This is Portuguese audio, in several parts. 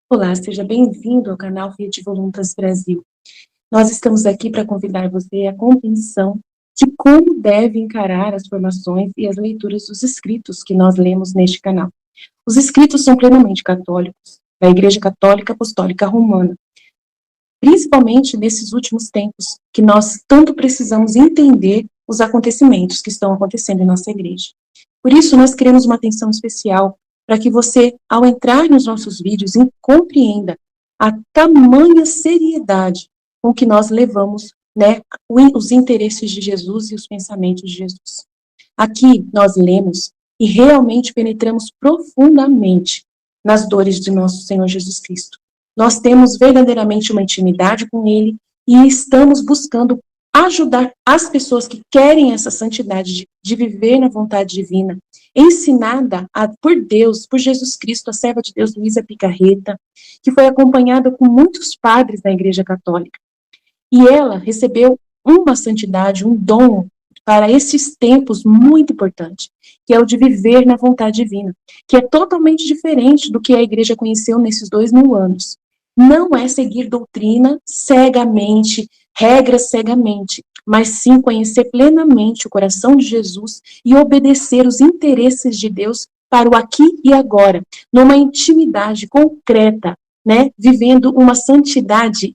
Olá, seja bem-vindo ao canal Fiat Voluntas Brasil. Nós estamos aqui para convidar você à compreensão de como deve encarar as formações e as leituras dos escritos que nós lemos neste canal. Os escritos são plenamente católicos, da Igreja Católica Apostólica Romana, principalmente nesses últimos tempos, que nós tanto precisamos entender os acontecimentos que estão acontecendo em nossa igreja. Por isso, nós queremos uma atenção especial para que você, ao entrar nos nossos vídeos, compreenda a tamanha seriedade com que nós levamos, né, os interesses de Jesus e os pensamentos de Jesus. Aqui nós lemos e realmente penetramos profundamente nas dores de nosso Senhor Jesus Cristo. Nós temos verdadeiramente uma intimidade com Ele e estamos buscando ajudar as pessoas que querem essa santidade de viver na vontade divina, ensinada por Deus, por Jesus Cristo, a serva de Deus, Luísa Picarreta, que foi acompanhada com muitos padres da Igreja Católica. E ela recebeu uma santidade, um dom para esses tempos muito importante, que é o de viver na vontade divina, que é totalmente diferente do que a Igreja conheceu nesses 2000 anos. Não é seguir doutrina cegamente, regras cegamente, mas sim conhecer plenamente o coração de Jesus e obedecer os interesses de Deus para o aqui e agora, numa intimidade concreta, né, vivendo uma santidade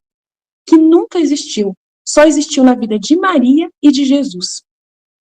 que nunca existiu, só existiu na vida de Maria e de Jesus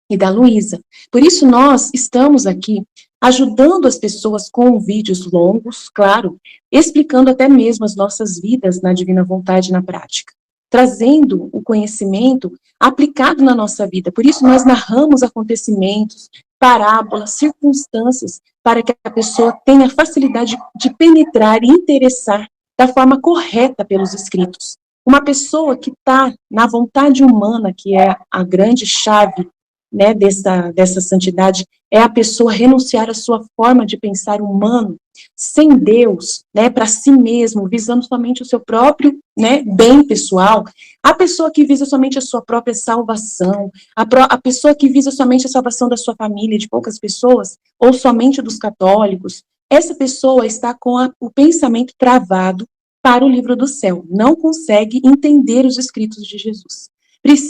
e da Luísa. Por isso nós estamos aqui ajudando as pessoas com vídeos longos, claro, explicando até mesmo as nossas vidas na divina vontade na prática, trazendo o conhecimento aplicado na nossa vida. Por isso nós narramos acontecimentos, parábolas, circunstâncias, para que a pessoa tenha facilidade de penetrar e interessar da forma correta pelos escritos. Uma pessoa que está na vontade humana, que é a grande chave, né, dessa santidade, é a pessoa renunciar à sua forma de pensar humano, sem Deus, né, para si mesmo, visando somente o seu próprio, né, bem pessoal. A pessoa que visa somente a sua própria salvação, a pessoa que visa somente a salvação da sua família, de poucas pessoas, ou somente dos católicos, essa pessoa está com o pensamento travado para o livro do céu, não consegue entender os escritos de Jesus.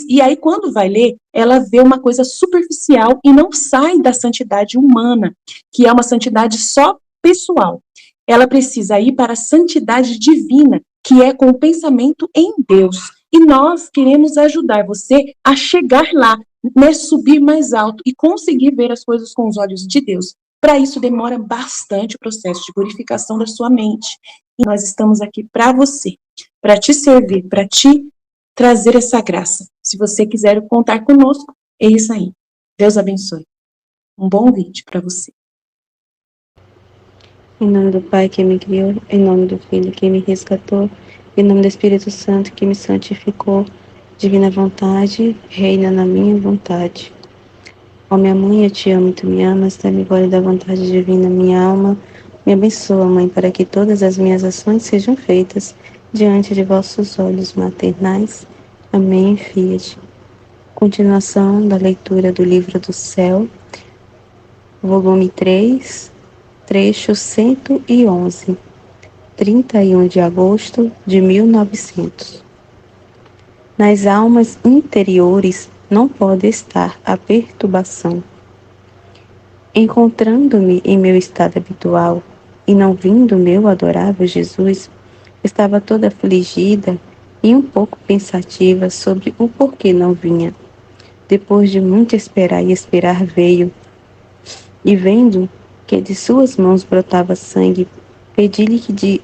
E aí, quando vai ler, ela vê uma coisa superficial e não sai da santidade humana, que é uma santidade só pessoal. Ela precisa ir para a santidade divina, que é com o pensamento em Deus. E nós queremos ajudar você a chegar lá, né, subir mais alto e conseguir ver as coisas com os olhos de Deus. Para isso, demora bastante o processo de purificação da sua mente. E nós estamos aqui para você, para te servir, para te trazer essa graça. Se você quiser contar conosco, é isso aí. Deus abençoe. Um bom vídeo para você. Em nome do Pai que me criou, em nome do Filho que me resgatou, em nome do Espírito Santo que me santificou, divina vontade, reina na minha vontade. Ó minha mãe, eu te amo e tu me amas, dá-me glória da vontade divina, minha alma. Me abençoa, Mãe, para que todas as minhas ações sejam feitas diante de vossos olhos maternais. Amém, Fiat. Continuação da leitura do Livro do Céu, volume 3, trecho 111, 31 de agosto de 1900. Nas almas interiores não pode estar a perturbação. Encontrando-me em meu estado habitual e não vindo meu adorável Jesus, estava toda afligida e um pouco pensativa sobre o porquê não vinha. Depois de muito esperar e esperar, veio, e vendo que de suas mãos brotava sangue, pedi-lhe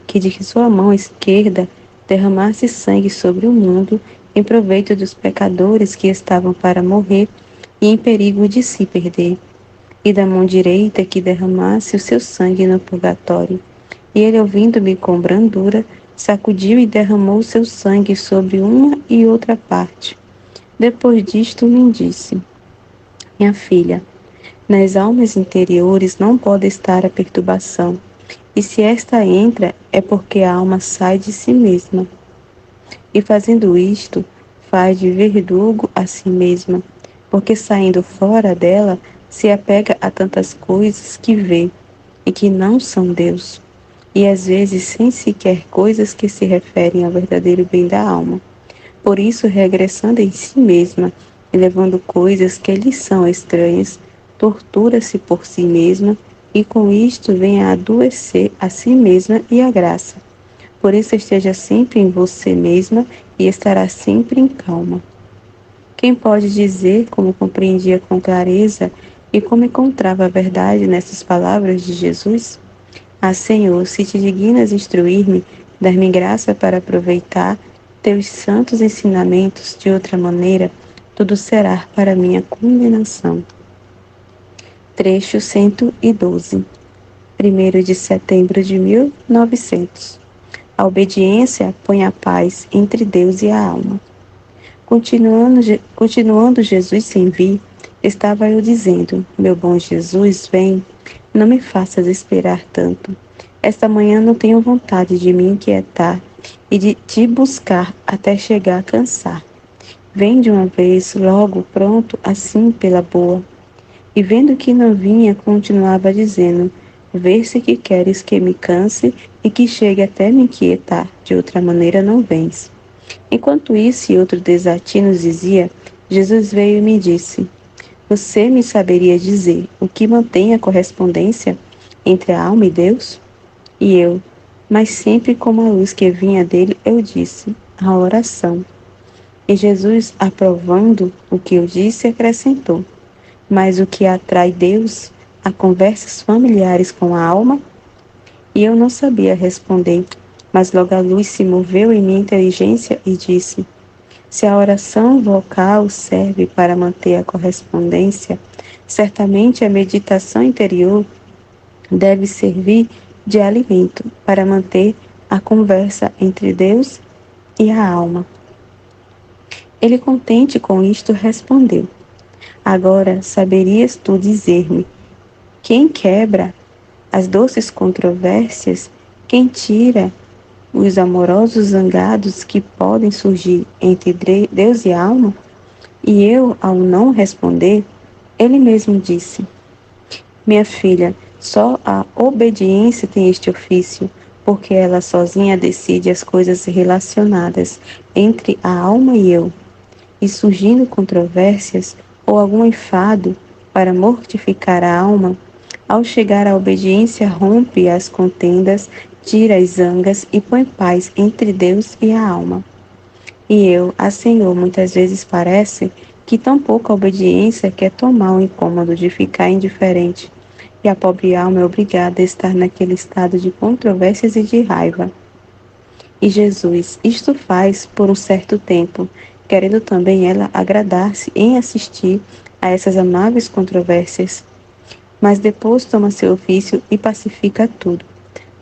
que de sua mão esquerda derramasse sangue sobre o mundo, em proveito dos pecadores que estavam para morrer e em perigo de se perder, e da mão direita que derramasse o seu sangue no purgatório. E ele, ouvindo-me com brandura, sacudiu e derramou o seu sangue sobre uma e outra parte. Depois disto me disse: minha filha, nas almas interiores não pode estar a perturbação, e se esta entra, é porque a alma sai de si mesma. E fazendo isto, faz de verdugo a si mesma, porque saindo fora dela se apega a tantas coisas que vê e que não são Deus, e às vezes sem sequer coisas que se referem ao verdadeiro bem da alma. Por isso, regressando em si mesma e levando coisas que lhe são estranhas, tortura-se por si mesma e com isto vem a adoecer a si mesma e a graça. Por isso esteja sempre em você mesma e estará sempre em calma. Quem pode dizer como compreendia com clareza e como encontrava a verdade nessas palavras de Jesus? Ah, Senhor, se te dignas instruir-me, dar-me graça para aproveitar teus santos ensinamentos de outra maneira, tudo será para minha condenação. Trecho 112, 1º de setembro de 1900. A obediência põe a paz entre Deus e a alma. Continuando Jesus sem vir, estava eu dizendo: meu bom Jesus, vem, não me faças esperar tanto. Esta manhã não tenho vontade de me inquietar e de te buscar até chegar a cansar. Vem de uma vez, logo, pronto, assim pela boa. E vendo que não vinha, continuava dizendo: vê-se que queres que me canse e que chegue até me inquietar, de outra maneira não vens. Enquanto isso e outro desatino dizia, Jesus veio e me disse: você me saberia dizer o que mantém a correspondência entre a alma e Deus? E eu, mas sempre como a luz que vinha dele, eu disse: a oração. E Jesus, aprovando o que eu disse, acrescentou: mas o que atrai Deus a conversas familiares com a alma? E eu não sabia responder, mas logo a luz se moveu em minha inteligência e disse: se a oração vocal serve para manter a correspondência, certamente a meditação interior deve servir de alimento para manter a conversa entre Deus e a alma. Ele, contente com isto, respondeu: agora saberias tu dizer-me, quem quebra as doces controvérsias, quem tira os amorosos zangados que podem surgir entre Deus e a alma? E eu, ao não responder, ele mesmo disse: minha filha, só a obediência tem este ofício, porque ela sozinha decide as coisas relacionadas entre a alma e eu. E surgindo controvérsias ou algum enfado para mortificar a alma, ao chegar à obediência rompe as contendas, tira as zangas e põe paz entre Deus e a alma. E eu, a Senhor, muitas vezes parece que tão pouca obediência quer tomar o incômodo de ficar indiferente, e a pobre alma é obrigada a estar naquele estado de controvérsias e de raiva. E Jesus isto faz por um certo tempo, querendo também ela agradar-se em assistir a essas amáveis controvérsias. Mas depois toma seu ofício e pacifica tudo.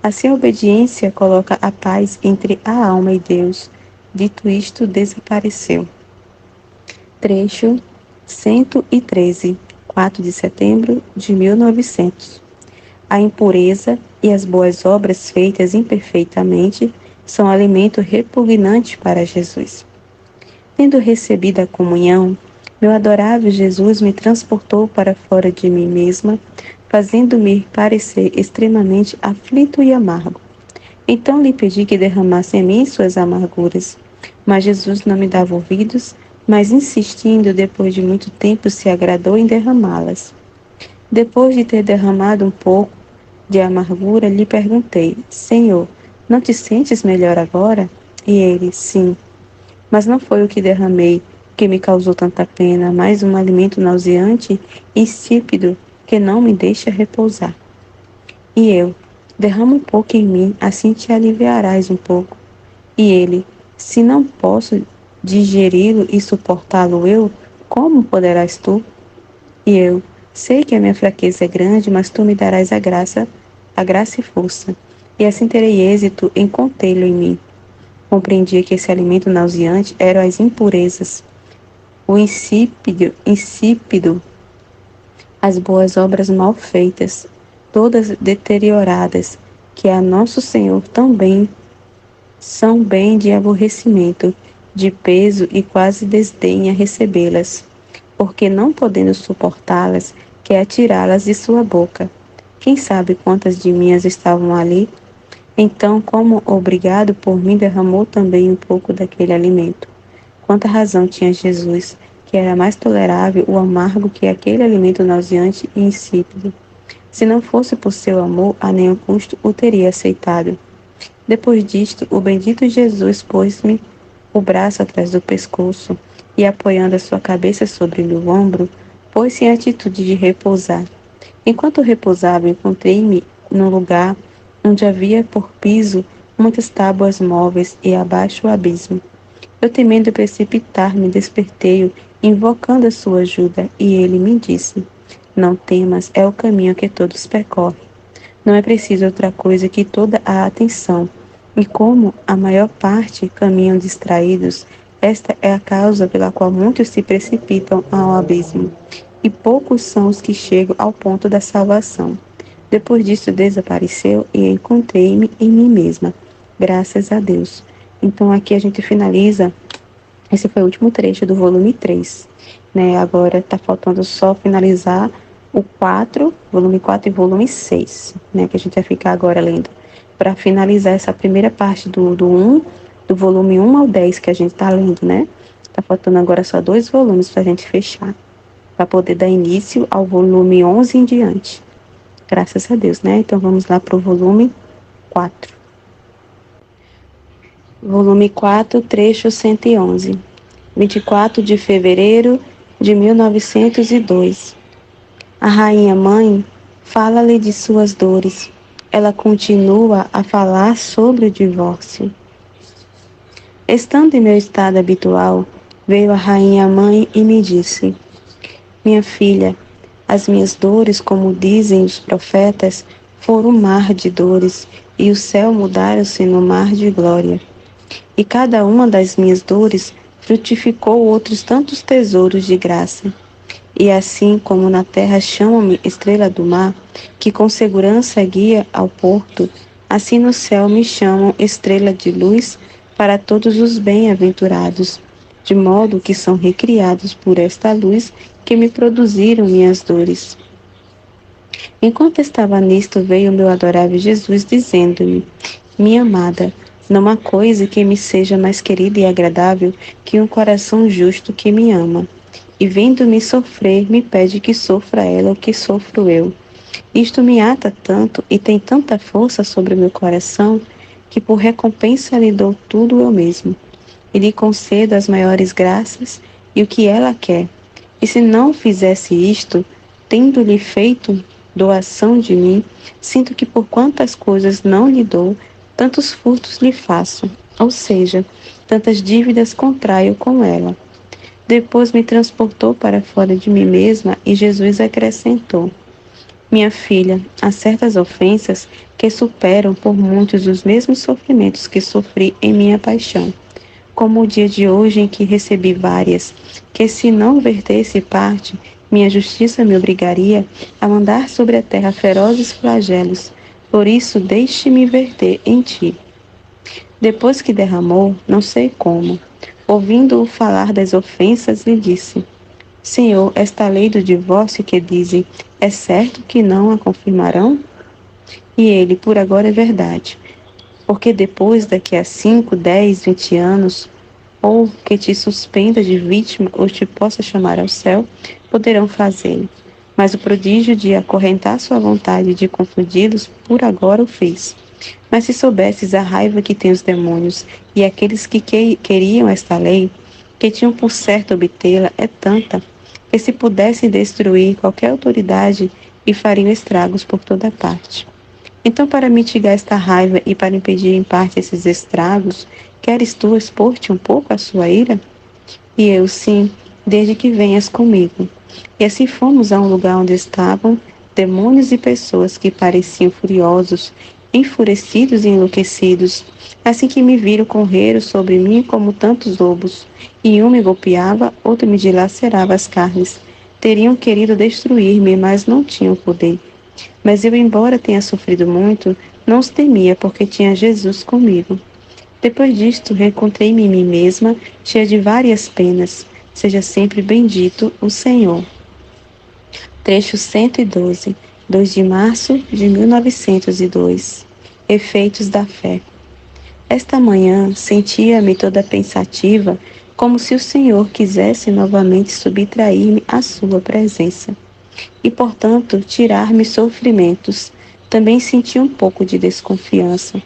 Assim a obediência coloca a paz entre a alma e Deus. Dito isto, desapareceu. Trecho 113, 4 de setembro de 1900. A impureza e as boas obras feitas imperfeitamente são alimento repugnante para Jesus. Tendo recebido a comunhão, meu adorável Jesus me transportou para fora de mim mesma, fazendo-me parecer extremamente aflito e amargo. Então lhe pedi que derramasse em mim suas amarguras, mas Jesus não me dava ouvidos, mas insistindo, depois de muito tempo, se agradou em derramá-las. Depois de ter derramado um pouco de amargura, lhe perguntei: Senhor, não te sentes melhor agora? E ele: sim. Mas não foi o que derramei que me causou tanta pena, mas um alimento nauseante e insípido que não me deixa repousar. E eu: derrama um pouco em mim, assim te aliviarás um pouco. E ele: se não posso digeri-lo e suportá-lo eu, como poderás tu? E eu: sei que a minha fraqueza é grande, mas tu me darás a graça e força, e assim terei êxito em contê-lo em mim. Compreendia que esse alimento nauseante eram as impurezas, o insípido, as boas obras mal feitas, todas deterioradas, que a nosso Senhor também são bem de aborrecimento, de peso e quase desdenha recebê-las. porque não podendo suportá-las, quer atirá-las de sua boca. Quem sabe quantas de minhas estavam ali? Então, como obrigado por mim, derramou também um pouco daquele alimento. Quanta razão tinha Jesus, que era mais tolerável o amargo que aquele alimento nauseante e insípido. Se não fosse por seu amor, a nenhum custo o teria aceitado. Depois disto, o bendito Jesus pôs-me o braço atrás do pescoço e, apoiando a sua cabeça sobre o ombro, pôs-se em atitude de repousar. Enquanto repousava, encontrei-me num lugar onde havia por piso muitas tábuas móveis e abaixo o abismo. Eu, temendo precipitar-me, despertei-o, invocando a sua ajuda, e ele me disse: Não temas, é o caminho que todos percorrem. Não é preciso outra coisa que toda a atenção. E como a maior parte caminham distraídos, esta é a causa pela qual muitos se precipitam ao abismo, e poucos são os que chegam ao ponto da salvação. Depois disso desapareceu e encontrei-me em mim mesma. Graças a Deus. Então aqui a gente finaliza. Esse foi o último trecho do volume 3. Né? Agora está faltando só finalizar o 4, volume 4 e volume 6, né? Que a gente vai ficar agora lendo. Para finalizar essa primeira parte do 1, do volume 1 ao 10 que a gente está lendo, né? Está faltando agora só 2 volumes para a gente fechar, para poder dar início ao volume 11 em diante. Graças a Deus, né? Então vamos lá para o volume 4. Volume 4, trecho 111. 24 de fevereiro de 1902. A rainha mãe fala-lhe de suas dores. Ela continua a falar sobre o divórcio. Estando em meu estado habitual, veio a rainha mãe e me disse: Minha filha, as minhas dores, como dizem os profetas, foram um mar de dores, e o céu mudaram-se no mar de glória. E cada uma das minhas dores frutificou outros tantos tesouros de graça. E assim como na terra chamam-me estrela do mar, que com segurança guia ao porto, assim no céu me chamam estrela de luz para todos os bem-aventurados, de modo que são recriados por esta luz que me produziram minhas dores. Enquanto estava nisto, veio o meu adorável Jesus dizendo-me: Minha amada, não há coisa que me seja mais querida e agradável que um coração justo que me ama. E vendo-me sofrer, me pede que sofra ela o que sofro eu. Isto me ata tanto e tem tanta força sobre o meu coração, que por recompensa lhe dou tudo eu mesmo. E lhe concedo as maiores graças e o que ela quer. E se não fizesse isto, tendo-lhe feito doação de mim, sinto que por quantas coisas não lhe dou, tantos furtos lhe faço, ou seja, tantas dívidas contraio com ela. Depois me transportou para fora de mim mesma e Jesus acrescentou: Minha filha, há certas ofensas que superam por muitos os mesmos sofrimentos que sofri em minha paixão, como o dia de hoje em que recebi várias, que se não vertesse parte, minha justiça me obrigaria a mandar sobre a terra ferozes flagelos. Por isso, deixe-me verter em ti. Depois que derramou, não sei como, ouvindo-o falar das ofensas, lhe disse: Senhor, esta lei do divórcio que dizem, é certo que não a confirmarão? E ele: Por agora é verdade, porque depois, daqui a 5, 10, 20 anos, ou que te suspenda de vítima ou te possa chamar ao céu, poderão fazê-lo. Mas o prodígio de acorrentar sua vontade de confundi-los, por agora o fez. Mas se soubesses a raiva que têm os demônios e aqueles que queriam esta lei, que tinham por certo obtê-la, é tanta, que se pudessem destruir qualquer autoridade e fariam estragos por toda parte. Então, para mitigar esta raiva e para impedir em parte esses estragos, queres tu expor-te um pouco à sua ira? E eu, sim, desde que venhas comigo. E assim fomos a um lugar onde estavam demônios e pessoas que pareciam furiosos, enfurecidos e enlouquecidos. Assim que me viram correr sobre mim como tantos lobos, e um me golpeava, outro me dilacerava as carnes. Teriam querido destruir-me, mas não tinham poder. Mas eu, embora tenha sofrido muito, não os temia, porque tinha Jesus comigo. Depois disto, reencontrei-me em mim mesma, cheia de várias penas. Seja sempre bendito o Senhor. Trecho 112, 2 de março de 1902. Efeitos da fé. Esta manhã sentia-me toda pensativa, como se o Senhor quisesse novamente subtrair-me à sua presença e, portanto, tirar-me sofrimentos. Também senti um pouco de desconfiança.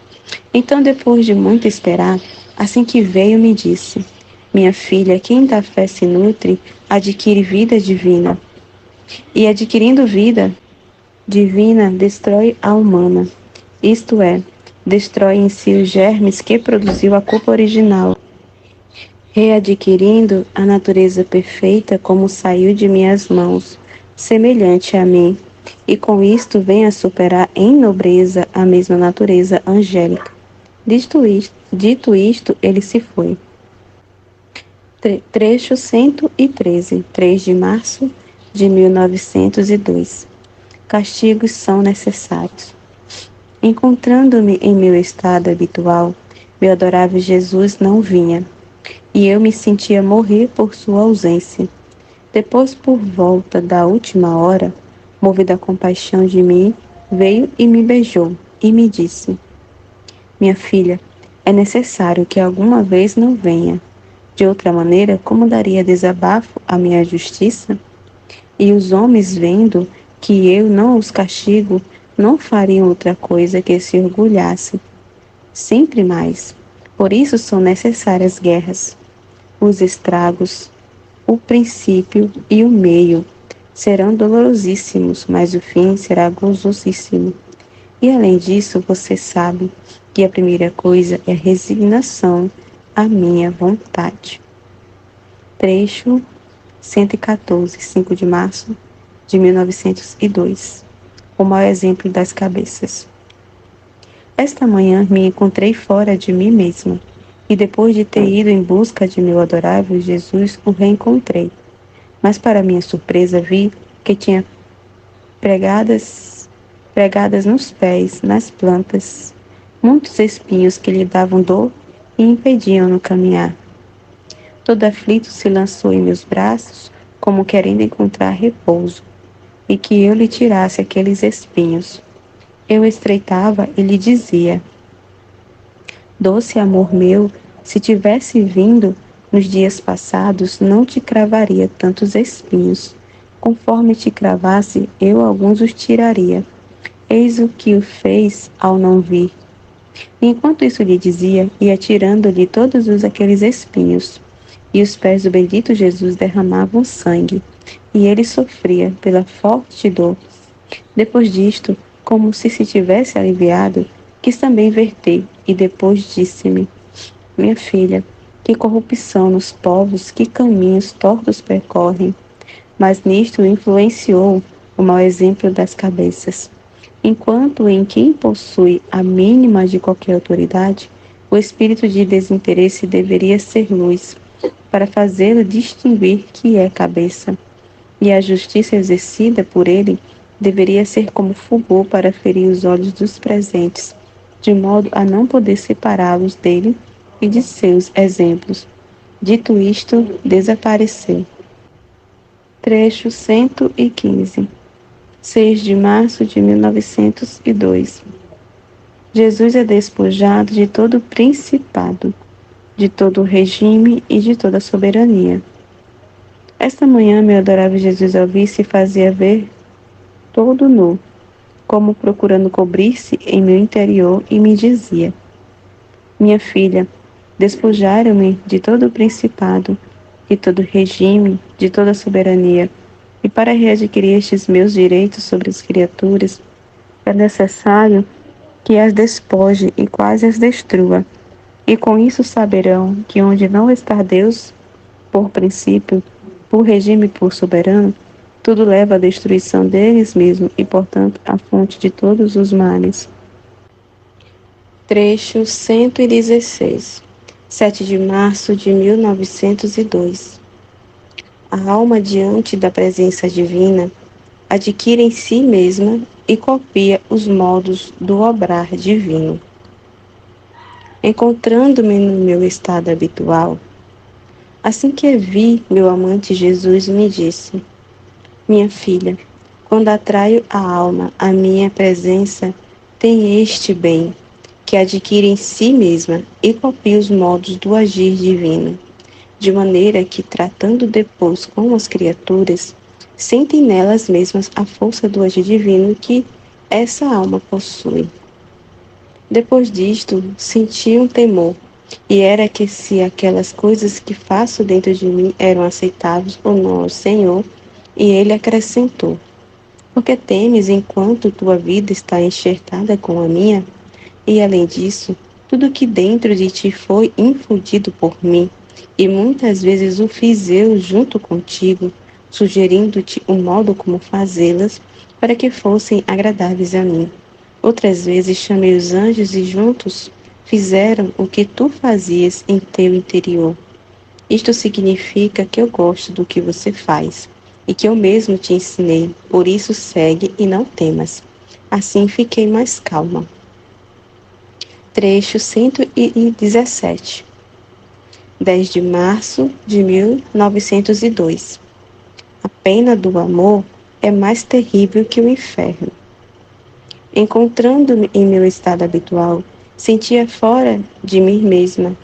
Então, depois de muito esperar, assim que veio, me disse: Minha filha, quem da fé se nutre, adquire vida divina. E adquirindo vida divina, destrói a humana. Isto é, destrói em si os germes que produziu a culpa original, readquirindo a natureza perfeita como saiu de minhas mãos, semelhante a mim, e com isto vem a superar em nobreza a mesma natureza angélica. Dito isto, ele se foi. Trecho 113, 3 de março de 1902. Castigos são necessários. Encontrando-me em meu estado habitual, meu adorável Jesus não vinha, e eu me sentia morrer por sua ausência. Depois, por volta da última hora, movida a compaixão de mim, veio e me beijou, e me disse: Minha filha, é necessário que alguma vez não venha. De outra maneira, como daria desabafo à minha justiça? E os homens, vendo que eu não os castigo, não fariam outra coisa que se orgulhasse. Sempre mais. Por isso são necessárias guerras. Os estragos, o princípio e o meio serão dolorosíssimos, mas o fim será gozosíssimo. E além disso, você sabe que a primeira coisa é resignação à minha vontade. Trecho 114, 5 de março de 1902. O mau exemplo das cabeças. Esta manhã me encontrei fora de mim mesma, e depois de ter ido em busca de meu adorável Jesus, o reencontrei. Mas para minha surpresa vi que tinha pregadas nos pés, nas plantas, muitos espinhos que lhe davam dor e impediam-no caminhar. Todo aflito se lançou em meus braços, como querendo encontrar repouso, e que eu lhe tirasse aqueles espinhos. Eu estreitava e lhe dizia: Doce amor meu, se tivesse vindo nos dias passados, não te cravaria tantos espinhos. Conforme te cravasse, eu alguns os tiraria. Eis o que o fez ao não vir. E enquanto isso lhe dizia, ia tirando-lhe todos aqueles espinhos. E os pés do bendito Jesus derramavam sangue, e ele sofria pela forte dor. Depois disto, como se tivesse aliviado, quis também verter, e depois disse-me: Minha filha, que corrupção nos povos, que caminhos tortos percorrem. Mas nisto influenciou o mau exemplo das cabeças. Enquanto em quem possui a mínima de qualquer autoridade, o espírito de desinteresse deveria ser luz, para fazê-lo distinguir que é cabeça, e a justiça exercida por ele deveria ser como fulgor para ferir os olhos dos presentes, de modo a não poder separá-los dele e de seus exemplos. Dito isto, desapareceu. Trecho 115, 6 de março de 1902. Jesus é despojado de todo principado, de todo regime e de toda soberania. Esta manhã, meu adorável Jesus ouvi se fazia ver todo nu, como procurando cobrir-se em meu interior, e me dizia: Minha filha, despojaram-me de todo o principado, de todo regime, de toda soberania, e para readquirir estes meus direitos sobre as criaturas, é necessário que as despoje e quase as destrua. E com isso saberão que onde não está Deus, por princípio, por regime, por soberano, tudo leva à destruição deles mesmos e, portanto, à fonte de todos os males. Trecho 116, 7 de março de 1902. A alma, diante da presença divina, adquire em si mesma e copia os modos do obrar divino. Encontrando-me no meu estado habitual, Assim que a vi, meu amante Jesus me disse: Minha filha, quando atraio a alma à minha presença, tem este bem, que adquire em si mesma e copia os modos do agir divino, de maneira que, tratando depois com as criaturas, sentem nelas mesmas a força do agir divino que essa alma possui. Depois disto, senti um temor, e era que se aquelas coisas que faço dentro de mim eram aceitáveis ou não ao Senhor, e ele acrescentou: Porque temes enquanto tua vida está enxertada com a minha? E além disso, tudo que dentro de ti foi infundido por mim, e muitas vezes o fiz eu junto contigo, sugerindo-te o modo como fazê-las, para que fossem agradáveis a mim. Outras vezes chamei os anjos e juntos fizeram o que tu fazias em teu interior. Isto significa que eu gosto do que você faz e que eu mesmo te ensinei, por isso segue e não temas. Assim fiquei mais calma. Trecho 117, 10 de março de 1902. A pena do amor é mais terrível que o inferno. Encontrando-me em meu estado habitual, sentia fora de mim mesma,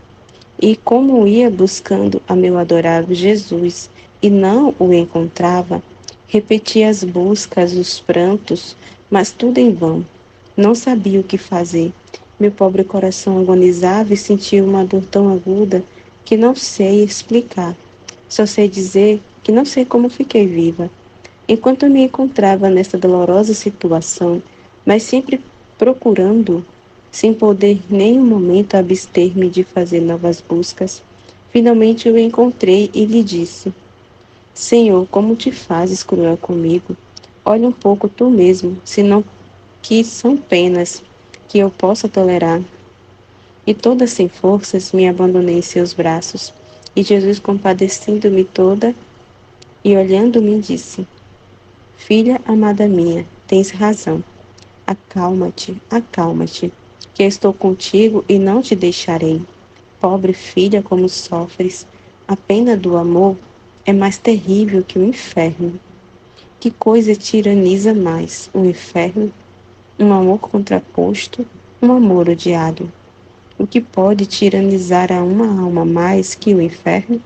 e como ia buscando a meu adorável Jesus e não o encontrava, repetia as buscas, os prantos, mas tudo em vão. Não sabia o que fazer. Meu pobre coração agonizava e sentia uma dor tão aguda que não sei explicar. Só sei dizer que não sei como fiquei viva. Enquanto me encontrava nessa dolorosa situação, mas sempre procurando, sem poder nem um momento abster-me de fazer novas buscas, finalmente o encontrei e lhe disse: Senhor, como te fazes cruel comigo? Olha um pouco tu mesmo, senão que são penas que eu possa tolerar. E toda sem forças me abandonei em seus braços, e Jesus, compadecendo-me toda e olhando-me, disse: Filha amada minha, tens razão. Acalma-te, acalma-te, que eu estou contigo e não te deixarei. Pobre filha, como sofres. A pena do amor é mais terrível que o inferno. Que coisa tiraniza mais, o inferno? Um amor contraposto, um amor odiado. O que pode tiranizar a uma alma mais que o inferno?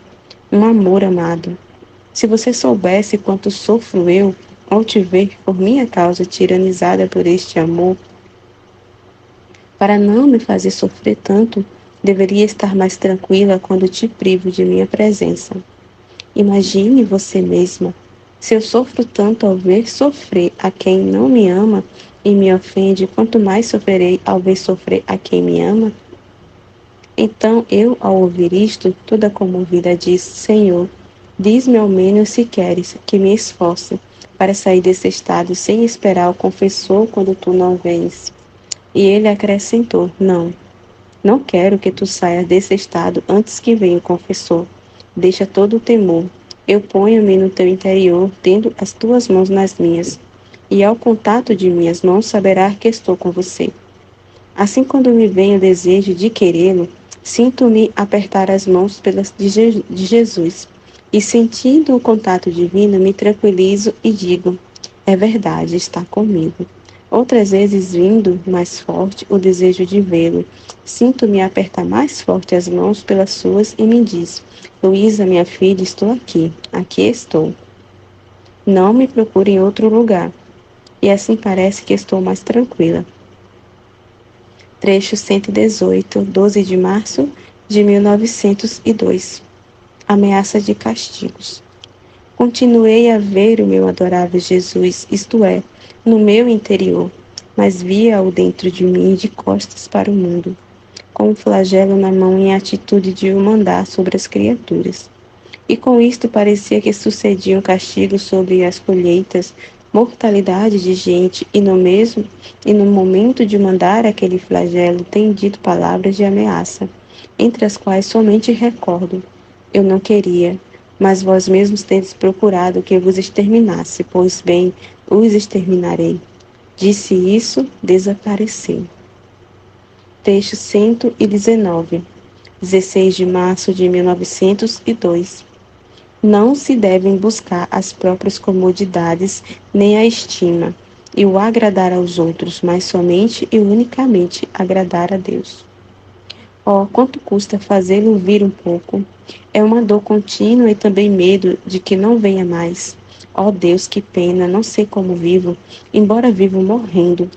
Um amor amado. Se você soubesse quanto sofro eu ao te ver por minha causa tiranizada por este amor, para não me fazer sofrer tanto, deveria estar mais tranquila quando te privo de minha presença. Imagine você mesma, se eu sofro tanto ao ver sofrer a quem não me ama e me ofende, quanto mais sofrerei ao ver sofrer a quem me ama? Então eu, ao ouvir isto, toda comovida, disse: Senhor, diz-me ao menos se queres que me esforce para sair desse estado sem esperar o confessor quando tu não vens. E ele acrescentou: Não, não quero que tu saias desse estado antes que venha o confessor. Deixa todo o temor. Eu ponho-me no teu interior, tendo as tuas mãos nas minhas, e ao contato de minhas mãos saberá que estou com você. Assim, quando me vem o desejo de querê-lo, sinto-me apertar as mãos de Jesus, e sentindo o contato divino, me tranquilizo e digo: é verdade, está comigo. Outras vezes, vindo mais forte o desejo de vê-lo, sinto-me apertar mais forte as mãos pelas suas e me diz: Luísa, minha filha, estou aqui, aqui estou. Não me procure em outro lugar. E assim parece que estou mais tranquila. Trecho 118, 12 de março de 1902. Ameaça de castigos. Continuei a ver o meu adorável Jesus, isto é, no meu interior, mas via-o dentro de mim de costas para o mundo, com um flagelo na mão em atitude de o mandar sobre as criaturas. E com isto parecia que sucedia um castigo sobre as colheitas, mortalidade de gente, e no momento de mandar aquele flagelo, tem dito palavras de ameaça, entre as quais somente recordo: eu não queria, mas vós mesmos tendes procurado que eu vos exterminasse, pois bem, os exterminarei. Disse isso, desapareceu. Texto 119. 16 de março de 1902. Não se devem buscar as próprias comodidades nem a estima e o agradar aos outros, mas somente e unicamente agradar a Deus. Oh, quanto custa fazê-lo vir um pouco? É uma dor contínua e também medo de que não venha mais. Oh Deus, que pena, não sei como vivo, embora vivo morrendo.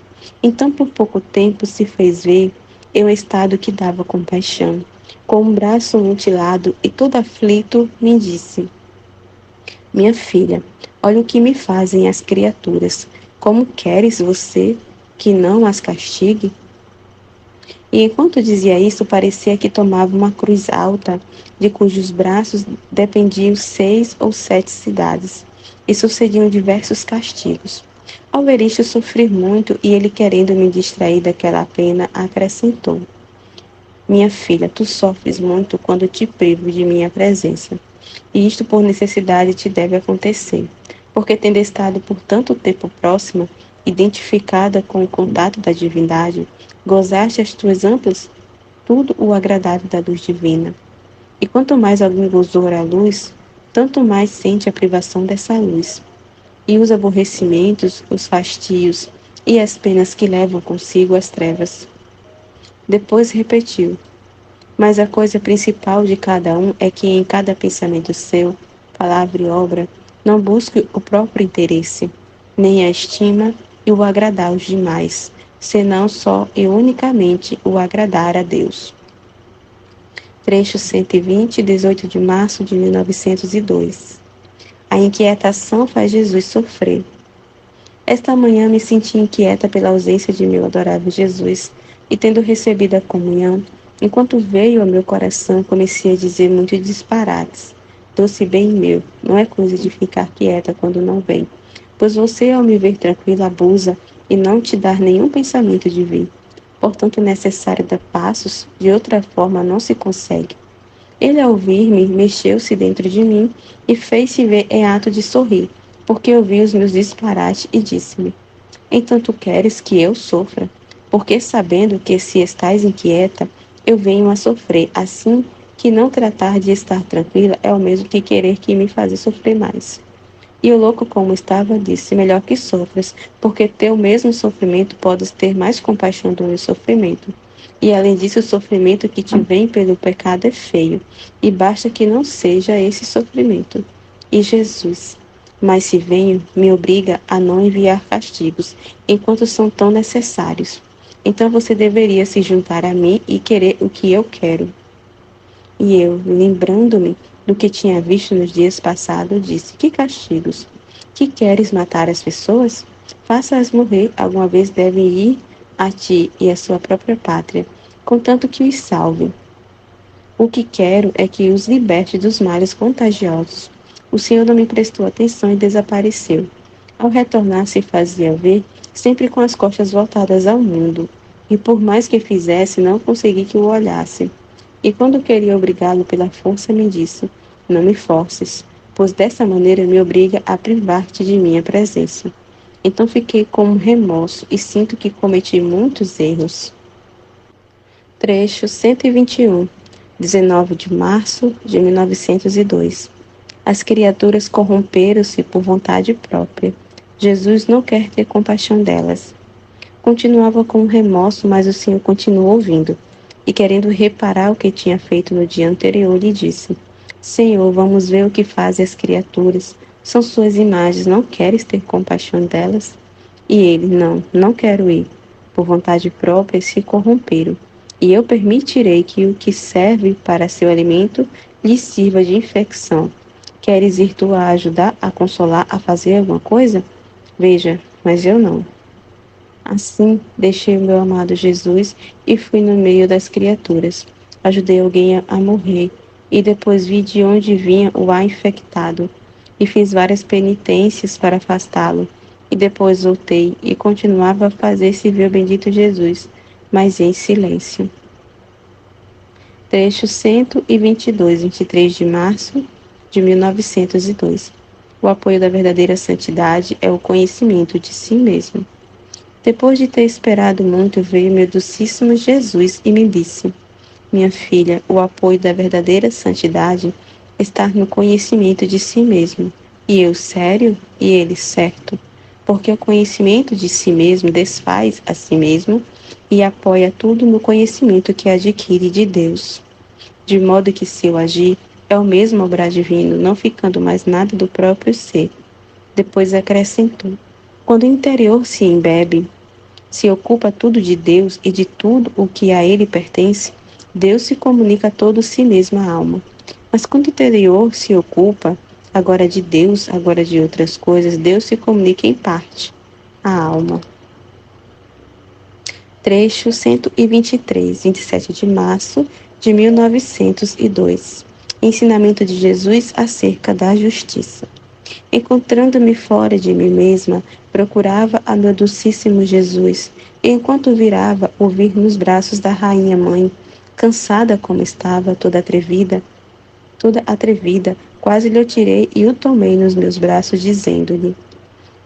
Então por pouco tempo se fez ver em um estado que dava compaixão. Com um braço mutilado e todo aflito, me disse: minha filha, olha o que me fazem as criaturas. Como queres você que não as castigue? E enquanto dizia isso, parecia que tomava uma cruz alta, de cujos braços dependiam 6 ou 7 cidades, e sucediam diversos castigos. Ao ver isto, sofri muito, e ele, querendo me distrair daquela pena, acrescentou: minha filha, tu sofres muito quando te privo de minha presença. E isto por necessidade te deve acontecer, porque tendo estado por tanto tempo próxima, identificada com o contato da divindade, gozaste as tuas amplas, tudo o agradável da luz divina. E quanto mais alguém gozou a luz, tanto mais sente a privação dessa luz. E os aborrecimentos, os fastios e as penas que levam consigo as trevas. Depois repetiu: mas a coisa principal de cada um é que em cada pensamento seu, palavra e obra, não busque o próprio interesse, nem a estima e o agradar aos demais, senão só e unicamente o agradar a Deus. Trecho 120, 18 de março de 1902. A inquietação faz Jesus sofrer. Esta manhã me senti inquieta pela ausência de meu adorável Jesus, e tendo recebido a comunhão, enquanto veio ao meu coração, comecei a dizer muitos disparates. Doce bem meu, não é coisa de ficar quieta quando não vem, pois você, ao me ver tranquila, abusa e não te dar nenhum pensamento de vir. Portanto, é necessário dar passos, de outra forma não se consegue. Ele, ao ouvir-me, mexeu-se dentro de mim e fez-se ver em ato de sorrir, porque ouviu os meus disparates e disse-me: então tu queres que eu sofra? Porque sabendo que se estás inquieta, eu venho a sofrer, assim que não tratar de estar tranquila é o mesmo que querer que me fazer sofrer mais. E o louco, como estava, disse: melhor que sofras, porque teu mesmo sofrimento podes ter mais compaixão do meu sofrimento. E além disso, o sofrimento que te vem pelo pecado é feio, e basta que não seja esse sofrimento. E Jesus: mas se venho, me obriga a não enviar castigos, enquanto são tão necessários. Então você deveria se juntar a mim e querer o que eu quero. E eu, lembrando-me do que tinha visto nos dias passados, disse: que castigos? Que queres matar as pessoas? Faça-as morrer, alguma vez devem ir a ti e a sua própria pátria, contanto que os salve. O que quero é que os liberte dos males contagiosos. O Senhor não me prestou atenção e desapareceu. Ao retornar, se fazia ver, sempre com as costas voltadas ao mundo, e por mais que fizesse, não consegui que o olhasse. E quando queria obrigá-lo pela força, me disse: não me forces, pois dessa maneira me obriga a privar-te de minha presença. Então fiquei com um remorso e sinto que cometi muitos erros. Trecho 121, 19 de março de 1902. As criaturas corromperam-se por vontade própria. Jesus não quer ter compaixão delas. Continuava com um remorso, mas o Senhor continuou ouvindo. E querendo reparar o que tinha feito no dia anterior, lhe disse: Senhor, vamos ver o que fazem as criaturas. São suas imagens, não queres ter compaixão delas? E ele: não quero ir. Por vontade própria se corromperam. E eu permitirei que o que serve para seu alimento lhe sirva de infecção. Queres ir tu a ajudar, a consolar, a fazer alguma coisa? Veja, mas eu não. Assim, deixei o meu amado Jesus e fui no meio das criaturas. Ajudei alguém a morrer, e depois vi de onde vinha o ar infectado, e fiz várias penitências para afastá-lo. E depois voltei e continuava a fazer-se ver o bendito Jesus, mas em silêncio. Trecho 122, 23 de março de 1902. O apoio da verdadeira santidade é o conhecimento de si mesmo. Depois de ter esperado muito, veio meu docíssimo Jesus e me disse: minha filha, o apoio da verdadeira santidade está no conhecimento de si mesmo. E eu sério e ele certo. Porque o conhecimento de si mesmo desfaz a si mesmo e apoia tudo no conhecimento que adquire de Deus. De modo que seu agir é o mesmo obrar divino, não ficando mais nada do próprio ser. Depois acrescentou: quando o interior se embebe, se ocupa tudo de Deus e de tudo o que a ele pertence, Deus se comunica a todo si mesmo a alma. Mas quando o interior se ocupa, agora de Deus, agora de outras coisas, Deus se comunica em parte à alma. Trecho 123, 27 de março de 1902. Ensinamento de Jesus acerca da justiça. Encontrando-me fora de mim mesma, procurava a meu docíssimo Jesus, e enquanto virava ouvir nos braços da rainha mãe, cansada como estava, toda atrevida, quase lhe tirei e o tomei nos meus braços, dizendo-lhe: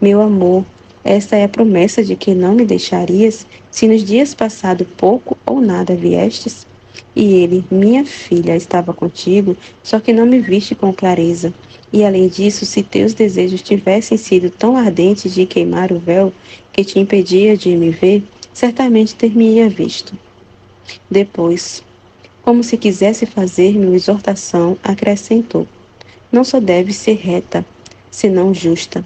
meu amor, esta é a promessa de que não me deixarias, se nos dias passados pouco ou nada viestes? E ele: minha filha, estava contigo, só que não me viste com clareza. E além disso, se teus desejos tivessem sido tão ardentes de queimar o véu que te impedia de me ver, certamente ter-me-ia visto. Depois, como se quisesse fazer-me uma exortação, acrescentou: não só deve ser reta, senão justa.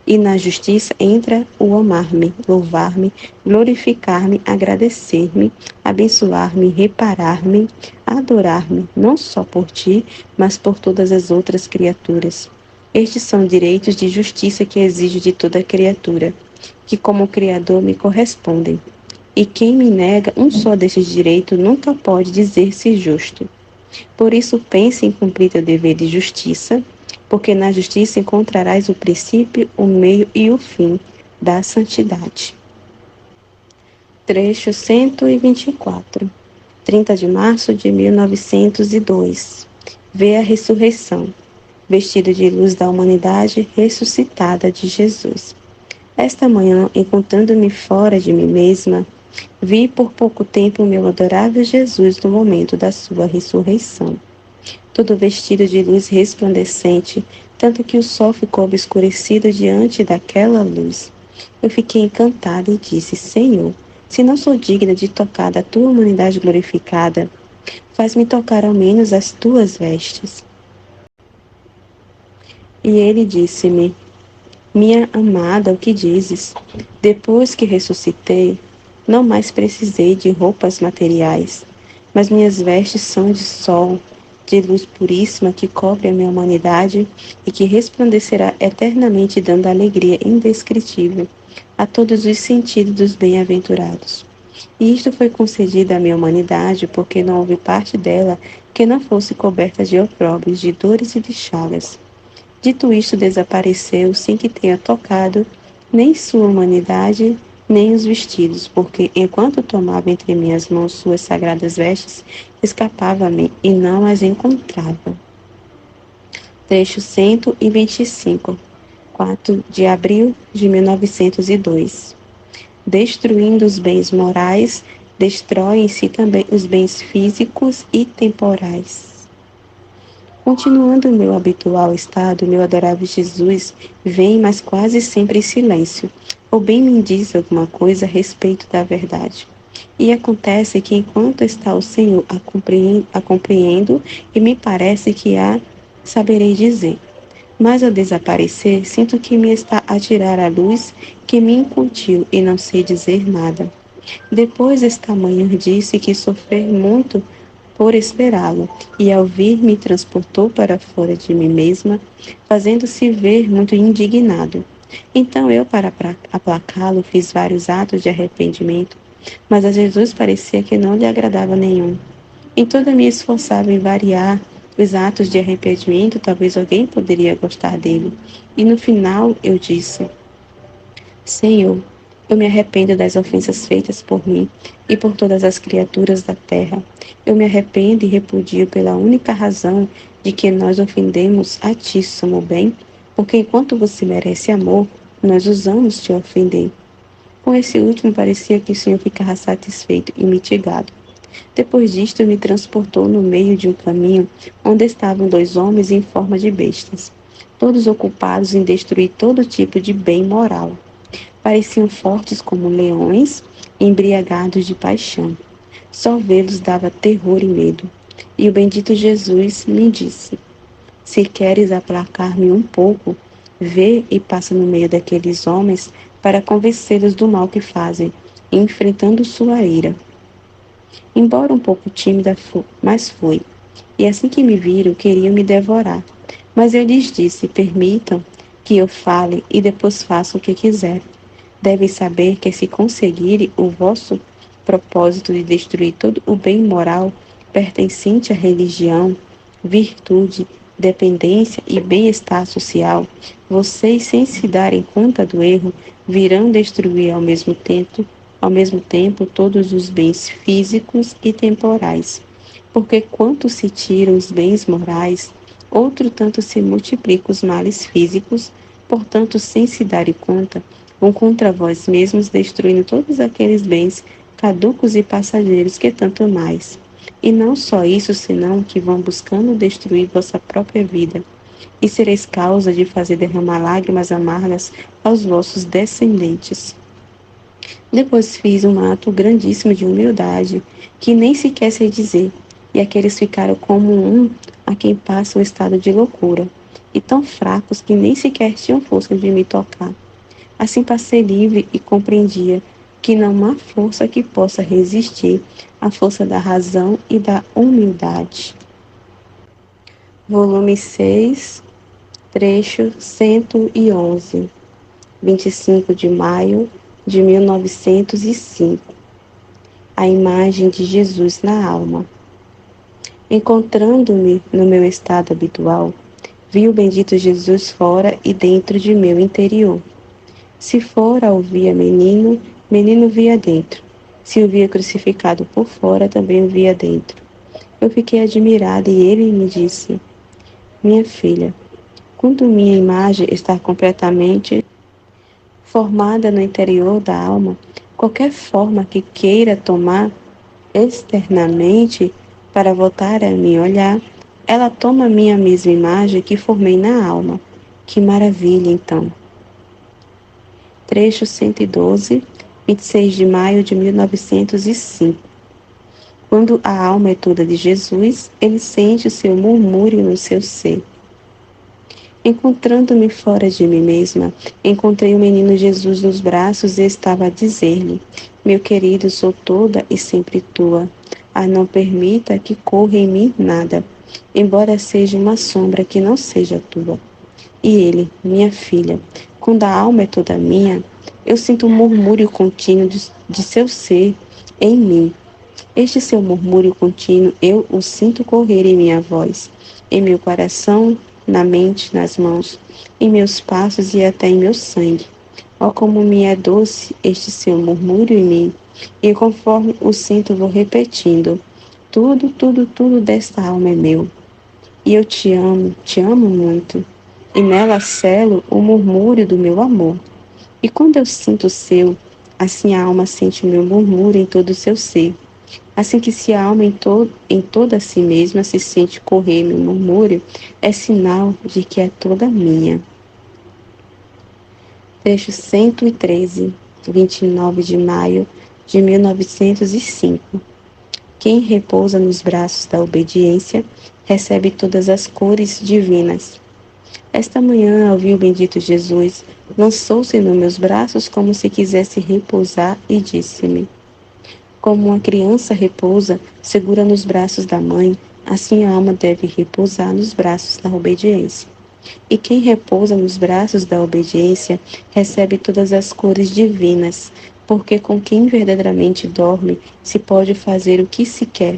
E na justiça entra o amar-me, louvar-me, glorificar-me, agradecer-me, abençoar-me, reparar-me, adorar-me, não só por ti, mas por todas as outras criaturas. Estes são direitos de justiça que exijo de toda criatura, que como Criador me correspondem. E quem me nega um só destes direitos nunca pode dizer-se justo. Por isso pense em cumprir teu dever de justiça, porque na justiça encontrarás o princípio, o meio e o fim da santidade. Trecho 124, 30 de março de 1902. Vê a ressurreição, vestido de luz da humanidade ressuscitada de Jesus. Esta manhã, encontrando-me fora de mim mesma, vi por pouco tempo o meu adorável Jesus no momento da sua ressurreição. Todo vestido de luz resplandecente, tanto que o sol ficou obscurecido diante daquela luz. Eu fiquei encantada e disse: Senhor, se não sou digna de tocar da tua humanidade glorificada, faz-me tocar ao menos as tuas vestes. E ele disse-me: minha amada, o que dizes? Depois que ressuscitei, não mais precisei de roupas materiais, mas minhas vestes são de sol, de luz puríssima que cobre a minha humanidade e que resplandecerá eternamente, dando alegria indescritível a todos os sentidos dos bem-aventurados. E isto foi concedido à minha humanidade, porque não houve parte dela que não fosse coberta de opróbrios, de dores e de chagas. Dito isto, desapareceu sem que tenha tocado nem sua humanidade, nem os vestidos, porque enquanto tomava entre minhas mãos suas sagradas vestes, escapava-me e não as encontrava. Trecho 125, 4 de abril de 1902. Destruindo os bens morais, destroem-se também os bens físicos e temporais. Continuando o meu habitual estado, meu adorável Jesus vem, mas quase sempre em silêncio, ou bem me diz alguma coisa a respeito da verdade. E acontece que enquanto está o Senhor a compreendo e me parece que saberei dizer. Mas ao desaparecer, sinto que me está a tirar a luz que me incutiu e não sei dizer nada. Depois esta manhã disse que sofrer muito por esperá-lo, e ao vir me transportou para fora de mim mesma, fazendo-se ver muito indignado. Então eu, para aplacá-lo, fiz vários atos de arrependimento, mas a Jesus parecia que não lhe agradava nenhum. Então eu me esforçava em variar os atos de arrependimento, talvez alguém poderia gostar dele. E no final eu disse: Senhor, eu me arrependo das ofensas feitas por mim e por todas as criaturas da terra. Eu me arrependo e repudio pela única razão de que nós ofendemos a ti, Somo Bem, porque enquanto você merece amor, nós usamos te ofender. Com esse último, parecia que o Senhor ficava satisfeito e mitigado. Depois disto, me transportou no meio de um caminho onde estavam 2 homens em forma de bestas, todos ocupados em destruir todo tipo de bem moral. Pareciam fortes como leões, embriagados de paixão. Só vê-los dava terror e medo. E o bendito Jesus me disse: Se queres aplacar-me um pouco, vê e passa no meio daqueles homens para convencê-los do mal que fazem, enfrentando sua ira. Embora um pouco tímida, mas fui. E assim que me viram, queriam me devorar. Mas eu lhes disse: permitam que eu fale e depois façam o que quiser. Devem saber que, se conseguirem o vosso propósito de destruir todo o bem moral pertencente à religião, virtude, dependência e bem-estar social, vocês, sem se darem conta do erro, virão destruir ao mesmo tempo todos os bens físicos e temporais. Porque quanto se tiram os bens morais, outro tanto se multiplicam os males físicos, portanto, sem se darem conta, vão contra vós mesmos destruindo todos aqueles bens caducos e passageiros que tanto mais. E não só isso, senão que vão buscando destruir vossa própria vida, e sereis causa de fazer derramar lágrimas amargas aos vossos descendentes. Depois fiz um ato grandíssimo de humildade, que nem sequer sei dizer, e aqueles ficaram como um a quem passa um estado de loucura, e tão fracos que nem sequer tinham força de me tocar. Assim passei livre e compreendia que não há força que possa resistir à força da razão e da humildade. Volume 6, trecho 111, 25 de maio de 1905. A imagem de Jesus na alma. Encontrando-me no meu estado habitual, vi o bendito Jesus fora e dentro de meu interior. Se fora o via menino, menino via dentro. Se o via crucificado por fora, também o via dentro. Eu fiquei admirada e ele me disse: minha filha, quando minha imagem está completamente formada no interior da alma, qualquer forma que queira tomar externamente para voltar a me olhar, ela toma a minha mesma imagem que formei na alma. Que maravilha, então! Trecho 112, 26 de maio de 1905. Quando a alma é toda de Jesus, ele sente o seu murmúrio no seu ser. Encontrando-me fora de mim mesma, encontrei o menino Jesus nos braços e estava a dizer-lhe: meu querido, sou toda e sempre tua. Não permita que corra em mim nada, embora seja uma sombra que não seja tua. E ele: minha filha, quando a alma é toda minha, eu sinto um murmúrio contínuo de seu ser em mim. Este seu murmúrio contínuo, eu o sinto correr em minha voz, em meu coração, na mente, nas mãos, em meus passos e até em meu sangue. Ó, como me é doce este seu murmúrio em mim, e conforme o sinto vou repetindo: tudo, tudo, tudo desta alma é meu. E eu te amo muito, e nela selo o murmúrio do meu amor. E quando eu sinto o seu, assim a alma sente o meu murmúrio em todo o seu ser. Assim que se a alma em toda si mesma se sente correr meu murmúrio, é sinal de que é toda minha. Trecho 113, 29 de maio de 1905. Quem repousa nos braços da obediência, recebe todas as cores divinas. Esta manhã, ao ver o bendito Jesus, lançou-se nos meus braços como se quisesse repousar e disse-me: como uma criança repousa, segura nos braços da mãe, assim a alma deve repousar nos braços da obediência. E quem repousa nos braços da obediência, recebe todas as cores divinas, porque com quem verdadeiramente dorme, se pode fazer o que se quer.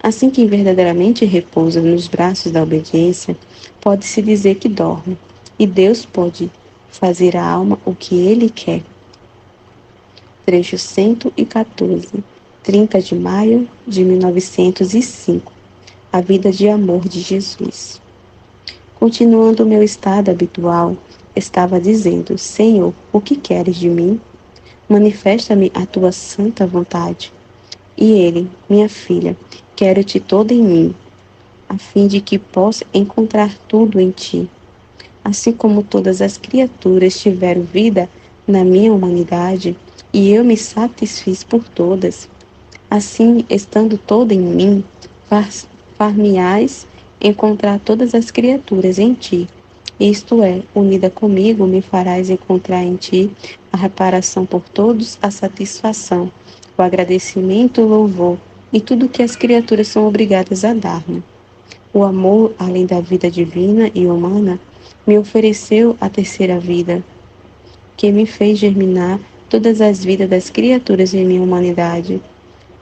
Assim, quem verdadeiramente repousa nos braços da obediência, pode-se dizer que dorme, e Deus pode fazer à alma o que Ele quer. Trecho 114, 30 de maio de 1905. A vida de amor de Jesus. Continuando o meu estado habitual, estava dizendo: Senhor, o que queres de mim? Manifesta-me a tua santa vontade. E ele: minha filha, quero-te toda em mim, a fim de que possa encontrar tudo em ti. Assim como todas as criaturas tiveram vida na minha humanidade, e eu me satisfiz por todas, assim, estando toda em mim, far-me-ás encontrar todas as criaturas em ti. Isto é, unida comigo, me farás encontrar em ti a reparação por todos, a satisfação, o agradecimento, o louvor e tudo que as criaturas são obrigadas a dar-me. O amor, além da vida divina e humana, me ofereceu a terceira vida, que me fez germinar todas as vidas das criaturas em minha humanidade.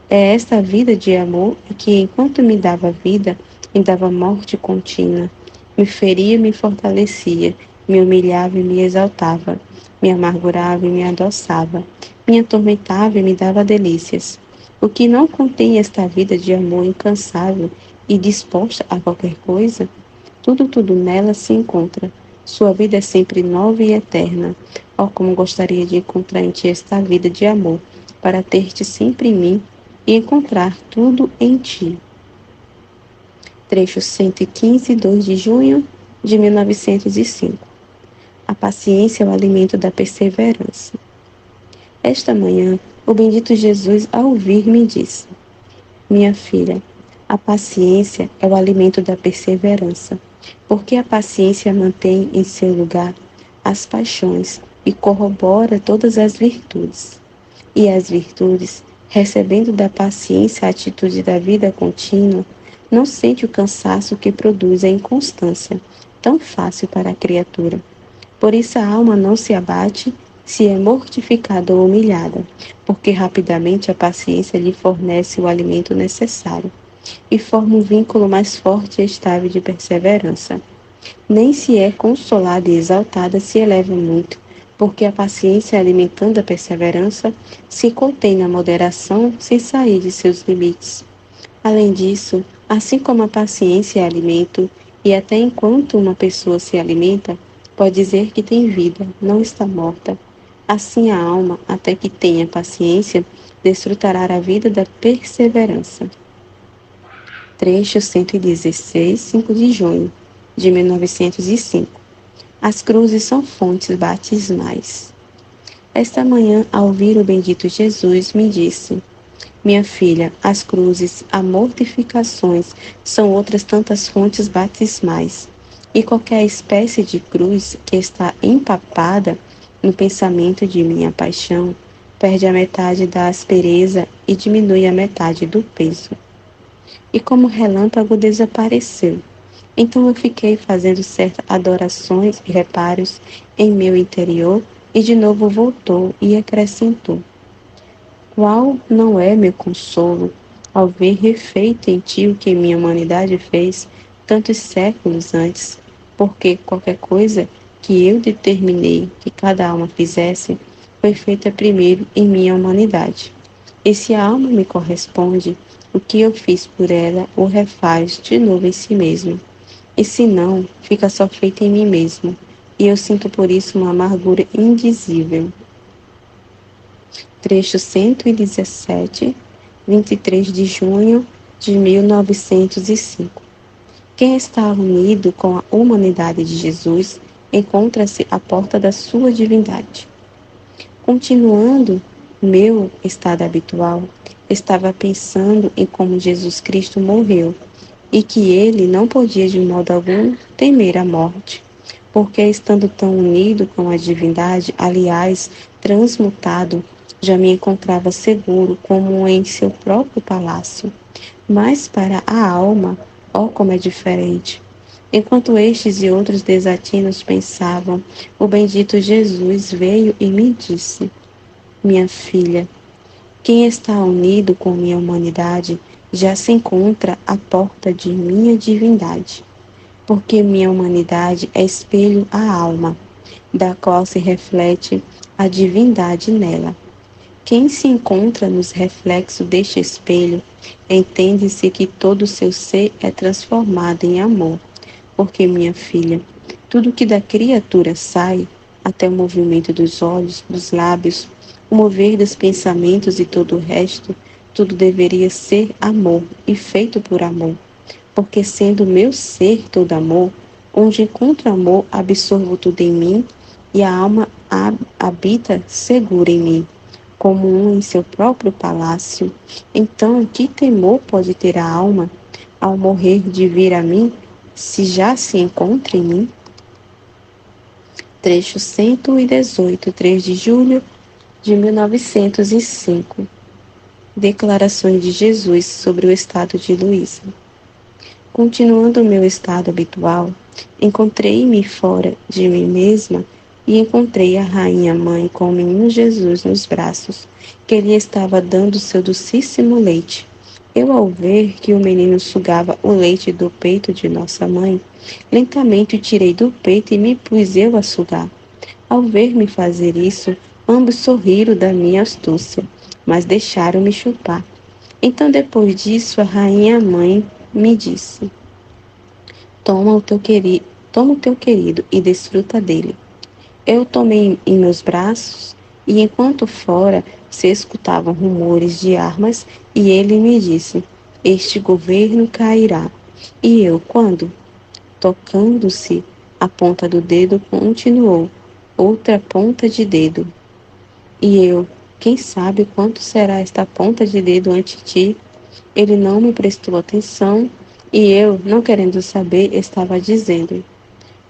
É esta vida de amor que, enquanto me dava vida, me dava morte contínua. Me feria e me fortalecia, me humilhava e me exaltava, me amargurava e me adoçava, me atormentava e me dava delícias. O que não contém esta vida de amor incansável e disposta a qualquer coisa, tudo nela se encontra. Sua vida é sempre nova e eterna. Oh, como gostaria de encontrar em ti esta vida de amor, para ter-te sempre em mim e encontrar tudo em ti. Trecho 115, 2 de junho de 1905. A paciência é o alimento da perseverança. Esta manhã, o bendito Jesus, ao ouvir-me, disse: minha filha, a paciência é o alimento da perseverança, porque a paciência mantém em seu lugar as paixões e corrobora todas as virtudes. E as virtudes, recebendo da paciência a atitude da vida contínua, não sente o cansaço que produz a inconstância, tão fácil para a criatura. Por isso a alma não se abate se é mortificada ou humilhada, porque rapidamente a paciência lhe fornece o alimento necessário e forma um vínculo mais forte e estável de perseverança. Nem se é consolada e exaltada se eleva muito, porque a paciência, alimentando a perseverança, se contém na moderação sem sair de seus limites. Além disso, assim como a paciência é alimento, e até enquanto uma pessoa se alimenta, pode dizer que tem vida, não está morta. Assim a alma, até que tenha paciência, desfrutará a vida da perseverança. Trecho 116, 5 de junho de 1905. As cruzes são fontes batismais. Esta manhã, ao ouvir o bendito Jesus, me disse: minha filha, as cruzes, as mortificações são outras tantas fontes batismais, e qualquer espécie de cruz que está empapada no pensamento de minha paixão perde a metade da aspereza e diminui a metade do peso. E como relâmpago desapareceu. Então eu fiquei fazendo certas adorações e reparos em meu interior e de novo voltou e acrescentou: qual não é meu consolo ao ver refeito em ti o que minha humanidade fez tantos séculos antes, porque qualquer coisa que eu determinei que cada alma fizesse foi feita primeiro em minha humanidade. E se a alma me corresponde, o que eu fiz por ela o refaz de novo em si mesmo. E se não, fica só feita em mim mesmo, e eu sinto por isso uma amargura indizível. Trecho 117, 23 de junho de 1905. Quem está unido com a humanidade de Jesus encontra-se à porta da sua divindade. Continuando meu estado habitual, estava pensando em como Jesus Cristo morreu e que ele não podia de modo algum temer a morte, porque estando tão unido com a divindade, aliás, transmutado, já me encontrava seguro como em seu próprio palácio. Mas para a alma, ó como é diferente. Enquanto estes e outros desatinos pensavam, o bendito Jesus veio e me disse: minha filha, quem está unido com minha humanidade já se encontra à porta de minha divindade, porque minha humanidade é espelho à alma, da qual se reflete a divindade nela. Quem se encontra nos reflexos deste espelho, entende-se que todo o seu ser é transformado em amor, porque, minha filha, tudo que da criatura sai, até o movimento dos olhos, dos lábios, o mover dos pensamentos e todo o resto, Tudo deveria ser amor e feito por amor, porque sendo meu ser todo amor, onde encontro amor, absorvo tudo em mim e a alma habita segura em mim, como um em seu próprio palácio. Então, que temor pode ter a alma ao morrer de vir a mim, se já se encontra em mim? Trecho 118, 3 de julho de 1905. Declarações de Jesus sobre o estado de Luísa. Continuando o meu estado habitual, encontrei-me fora de mim mesma e encontrei a rainha mãe com o menino Jesus nos braços, que lhe estava dando seu docíssimo leite. Eu, ao ver que o menino sugava o leite do peito de nossa mãe, lentamente o tirei do peito e me pus eu a sugar. Ao ver-me fazer isso, ambos sorriram da minha astúcia, mas deixaram-me chupar. Então, depois disso, a rainha mãe me disse: Toma o teu querido e desfruta dele. Eu o tomei em meus braços e, enquanto fora se escutavam rumores de armas, e ele me disse: Este governo cairá. E eu, quando? Tocando-se a ponta do dedo, continuou: Outra ponta de dedo. E eu, quem sabe quanto será esta ponta de dedo ante ti? Ele não me prestou atenção e eu, não querendo saber, estava dizendo: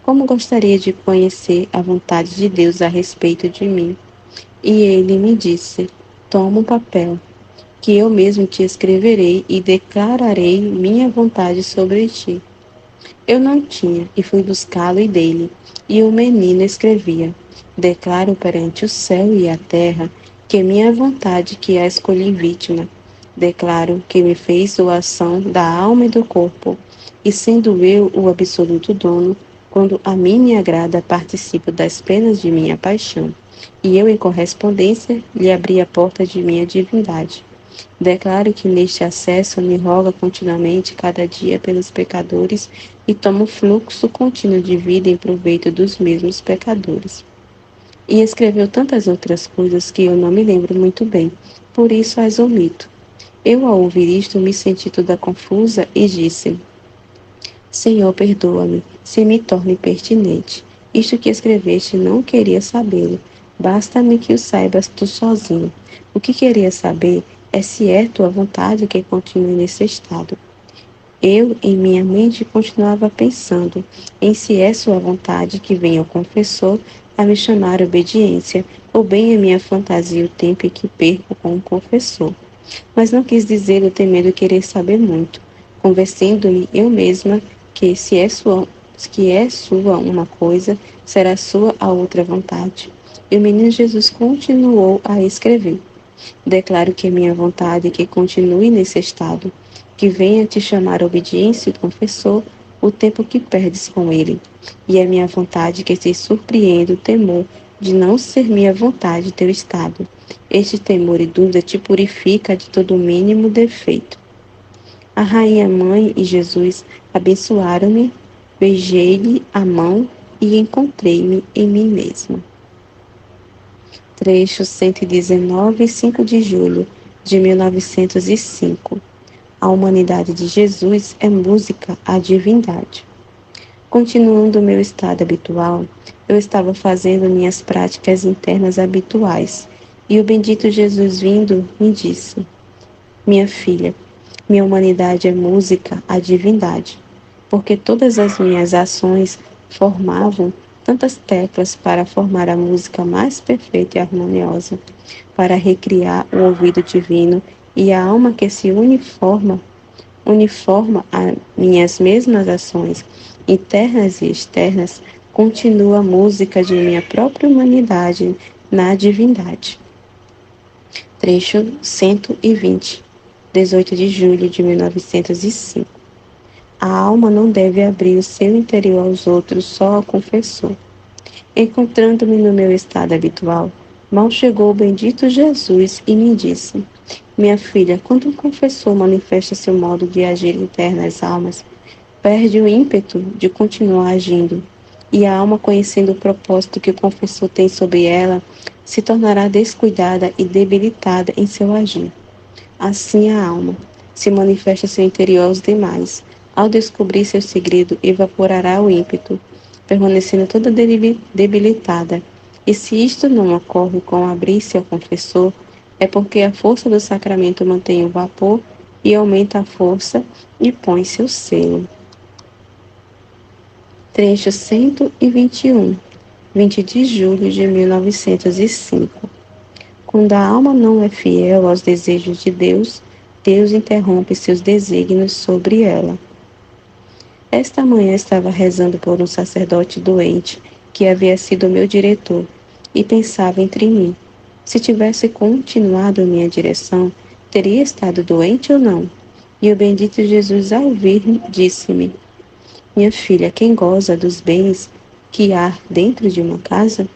Como gostaria de conhecer a vontade de Deus a respeito de mim. E ele me disse: Toma um papel, que eu mesmo te escreverei e declararei minha vontade sobre ti. Eu não tinha, e fui buscá-lo e dele. E o menino escrevia: Declaro perante o céu e a terra que é minha vontade que a escolhi vítima. Declaro que me fez doação da alma e do corpo, e sendo eu o absoluto dono, quando a mim me agrada, participo das penas de minha paixão. E eu, em correspondência, lhe abri a porta de minha divindade. Declaro que neste acesso me roga continuamente cada dia pelos pecadores e tomo fluxo contínuo de vida em proveito dos mesmos pecadores. E escreveu tantas outras coisas que eu não me lembro muito bem, por isso as omito. Eu, ao ouvir isto, me senti toda confusa e disse: Senhor, perdoa-me, se me torne impertinente. Isto que escreveste não queria sabê-lo. Basta-me que o saibas tu sozinho. O que queria saber é se é tua vontade que continue nesse estado. Eu, em minha mente, continuava pensando em se é sua vontade que venha o confessor a me chamar à obediência, ou bem a minha fantasia o tempo em que perco com o confessor. Mas não quis dizê-lo temendo querer saber muito, convencendo-me eu mesma que é sua uma coisa, será sua a outra vontade. E o menino Jesus continuou a escrever: Declaro que é minha vontade que continue nesse estado, que venha te chamar a obediência e confessor o tempo que perdes com ele. E é minha vontade que te surpreenda o temor de não ser minha vontade teu estado. Este temor e dúvida te purifica de todo mínimo defeito. A rainha mãe e Jesus abençoaram-me, beijei-lhe a mão e encontrei-me em mim mesma. Trecho 119, 5 de julho de 1905. A humanidade de Jesus é música à divindade. Continuando o meu estado habitual, eu estava fazendo minhas práticas internas habituais, e o bendito Jesus vindo me disse: Minha filha, minha humanidade é música à divindade, porque todas as minhas ações formavam tantas teclas para formar a música mais perfeita e harmoniosa, para recriar o ouvido divino e a alma que se uniforma a minhas mesmas ações, internas e externas, continua a música de minha própria humanidade na divindade. Trecho 120, 18 de julho de 1905. A alma não deve abrir o seu interior aos outros só ao confessor. Encontrando-me no meu estado habitual, mal chegou o bendito Jesus e me disse: Minha filha, quando um confessor manifesta seu modo de agir interno às almas, perde o ímpeto de continuar agindo, e a alma, conhecendo o propósito que o confessor tem sobre ela, se tornará descuidada e debilitada em seu agir. Assim a alma se manifesta seu interior aos demais. Ao descobrir seu segredo, evaporará o ímpeto, permanecendo toda debilitada. E se isto não ocorre com abrir-se ao confessor, é porque a força do sacramento mantém o vapor e aumenta a força e põe seu selo. Trecho 121, 20 de julho de 1905. Quando a alma não é fiel aos desejos de Deus, Deus interrompe seus desígnios sobre ela. Esta manhã estava rezando por um sacerdote doente, que havia sido meu diretor, e pensava entre mim: se tivesse continuado minha direção, teria estado doente ou não? E o bendito Jesus, ao ouvir, disse-me: minha filha, quem goza dos bens que há dentro de uma casa,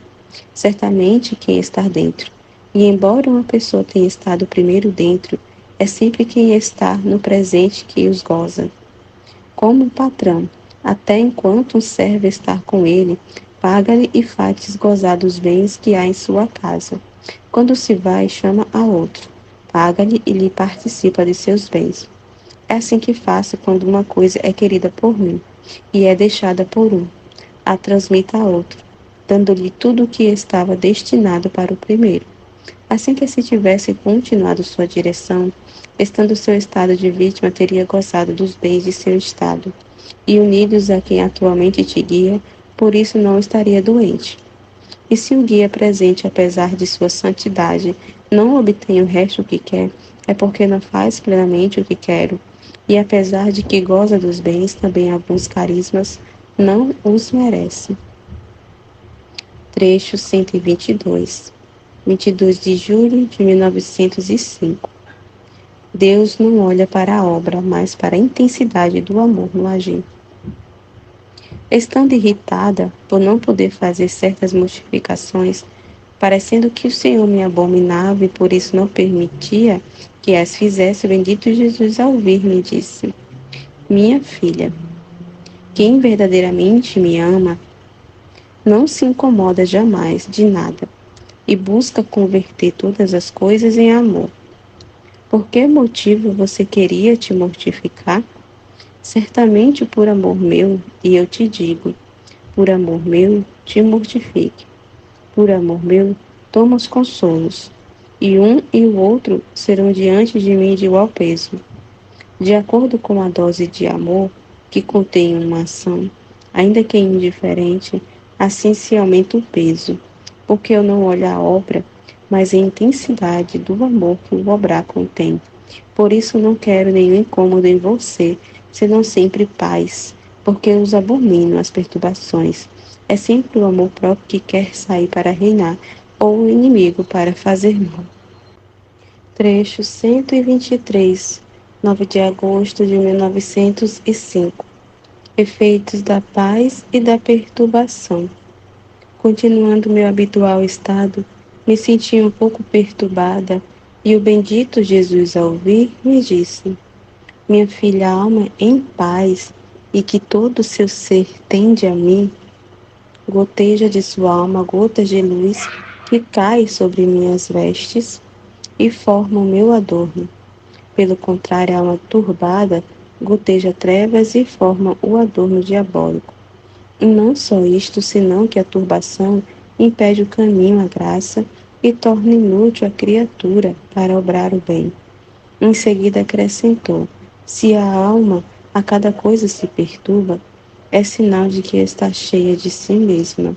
certamente quem está dentro. E embora uma pessoa tenha estado primeiro dentro, é sempre quem está no presente que os goza. Como um patrão, até enquanto um servo está com ele, paga-lhe e faz gozar dos bens que há em sua casa. Quando se vai, chama a outro, paga-lhe e lhe participa de seus bens. É assim que faço quando uma coisa é querida por mim e é deixada por um, a transmita a outro, dando-lhe tudo o que estava destinado para o primeiro. Assim que se tivesse continuado sua direção, estando seu estado de vítima, teria gozado dos bens de seu estado, e unidos a quem atualmente te guia, por isso não estaria doente. E se o guia presente, apesar de sua santidade, não obtém o resto que quer, é porque não faz plenamente o que quero, e apesar de que goza dos bens, também alguns carismas, não os merece. Trecho 122, 22 de julho de 1905. Deus não olha para a obra, mas para a intensidade do amor no agir. Estando irritada por não poder fazer certas mortificações, parecendo que o Senhor me abominava e por isso não permitia que as fizesse, o bendito Jesus, ao ouvir-me, disse: minha filha, quem verdadeiramente me ama, não se incomoda jamais de nada e busca converter todas as coisas em amor. Por que motivo você queria te mortificar? Certamente por amor meu, e eu te digo, por amor meu, te mortifique. Por amor meu, toma os consolos, e um e o outro serão diante de mim de igual peso. De acordo com a dose de amor que contém uma ação, ainda que indiferente, assim se aumenta o peso, porque eu não olho a obra, mas a intensidade do amor que o obrar contém. Por isso não quero nenhum incômodo em você, senão sempre paz, porque os abomino as perturbações. É sempre o amor próprio que quer sair para reinar, ou o inimigo para fazer mal. Trecho 123, 9 de agosto de 1905. Efeitos da paz e da perturbação. Continuando meu habitual estado, me senti um pouco perturbada, e o bendito Jesus, ao ouvir, me disse: minha filha, alma em paz, e que todo o seu ser tende a mim, goteja de sua alma gotas de luz que cai sobre minhas vestes e forma o meu adorno. Pelo contrário, a alma turbada goteja trevas e forma o adorno diabólico. E não só isto, senão que a turbação impede o caminho à graça e torna inútil a criatura para obrar o bem. Em seguida acrescentou: se a alma a cada coisa se perturba, é sinal de que está cheia de si mesma.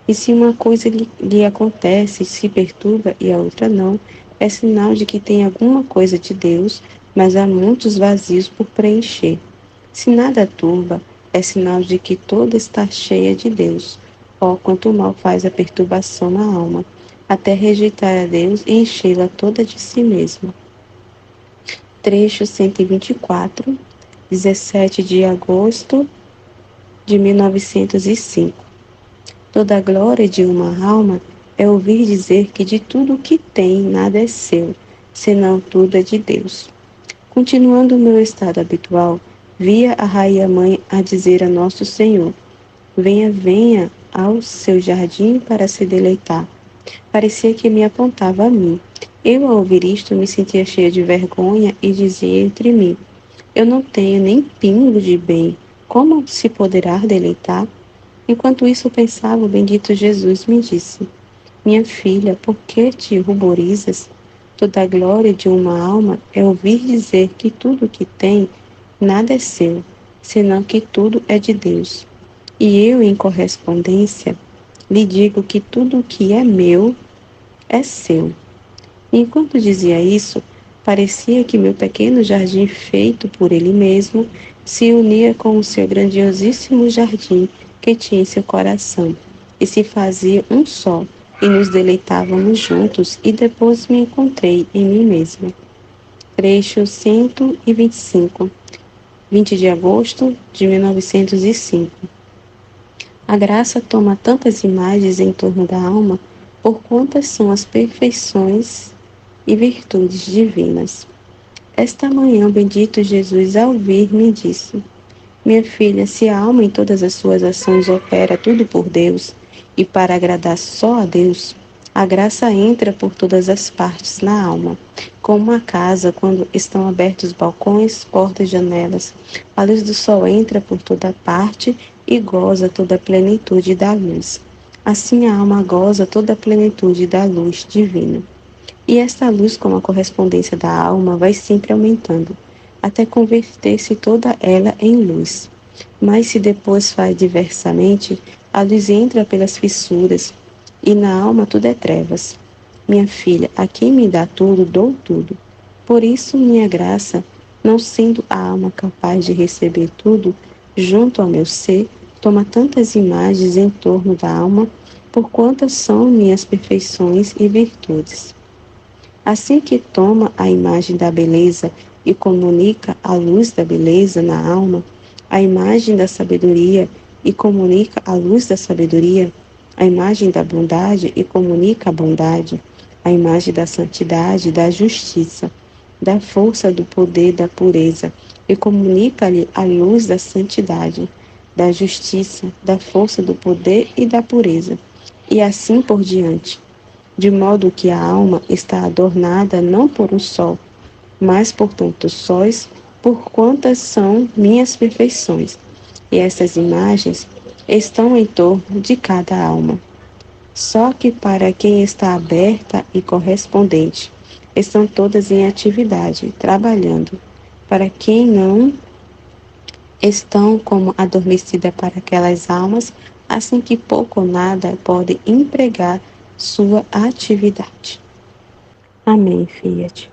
E se uma coisa lhe acontece e se perturba e a outra não, é sinal de que tem alguma coisa de Deus, mas há muitos vazios por preencher. Se nada turba, é sinal de que toda está cheia de Deus. Oh, quanto mal faz a perturbação na alma, até rejeitar a Deus e enchê-la toda de si mesma. Trecho 124, 17 de agosto de 1905. Toda a glória de uma alma é ouvir dizer que de tudo o que tem, nada é seu, senão tudo é de Deus. Continuando o meu estado habitual, via a Rainha Mãe a dizer a Nosso Senhor: venha, venha ao seu jardim para se deleitar. Parecia que me apontava a mim, Eu, ao ouvir isto, me sentia cheia de vergonha e dizia entre mim: eu não tenho nem pingo de bem, como se poderá deleitar? Enquanto isso pensava, o bendito Jesus me disse: minha filha, por que te ruborizas? Toda a glória de uma alma é ouvir dizer que tudo o que tem, nada é seu, senão que tudo é de Deus. E eu, em correspondência, lhe digo que tudo o que é meu é seu. Enquanto dizia isso, parecia que meu pequeno jardim feito por ele mesmo se unia com o seu grandiosíssimo jardim que tinha em seu coração, e se fazia um só, e nos deleitávamos juntos, e depois me encontrei em mim mesma. Trecho 125, 20 de agosto de 1905. A graça toma tantas imagens em torno da alma, por quantas são as perfeições e virtudes divinas. Esta manhã, o bendito Jesus, ao vir, me disse: minha filha, se a alma em todas as suas ações opera tudo por Deus e para agradar só a Deus, a graça entra por todas as partes na alma, como uma casa quando estão abertos balcões, portas, janelas. A luz do sol entra por toda parte e goza toda a plenitude da luz. Assim a alma goza toda a plenitude da luz divina. E esta luz, como a correspondência da alma, vai sempre aumentando, até converter-se toda ela em luz. Mas se depois faz diversamente, a luz entra pelas fissuras, e na alma tudo é trevas. Minha filha, a quem me dá tudo, dou tudo. Por isso, minha graça, não sendo a alma capaz de receber tudo, junto ao meu ser, toma tantas imagens em torno da alma, por quantas são minhas perfeições e virtudes. Assim que toma a imagem da beleza e comunica a luz da beleza na alma, a imagem da sabedoria e comunica a luz da sabedoria, a imagem da bondade e comunica a bondade, a imagem da santidade e da justiça, da força do poder da pureza e comunica-lhe a luz da santidade, da justiça, da força do poder e da pureza, e assim por diante, de modo que a alma está adornada não por um sol, mas por tantos sóis, por quantas são minhas perfeições. E essas imagens estão em torno de cada alma. Só que para quem está aberta e correspondente, estão todas em atividade, trabalhando. Para quem não, estão como adormecida para aquelas almas, assim que pouco ou nada pode empregar sua atividade. Amém, Fiat.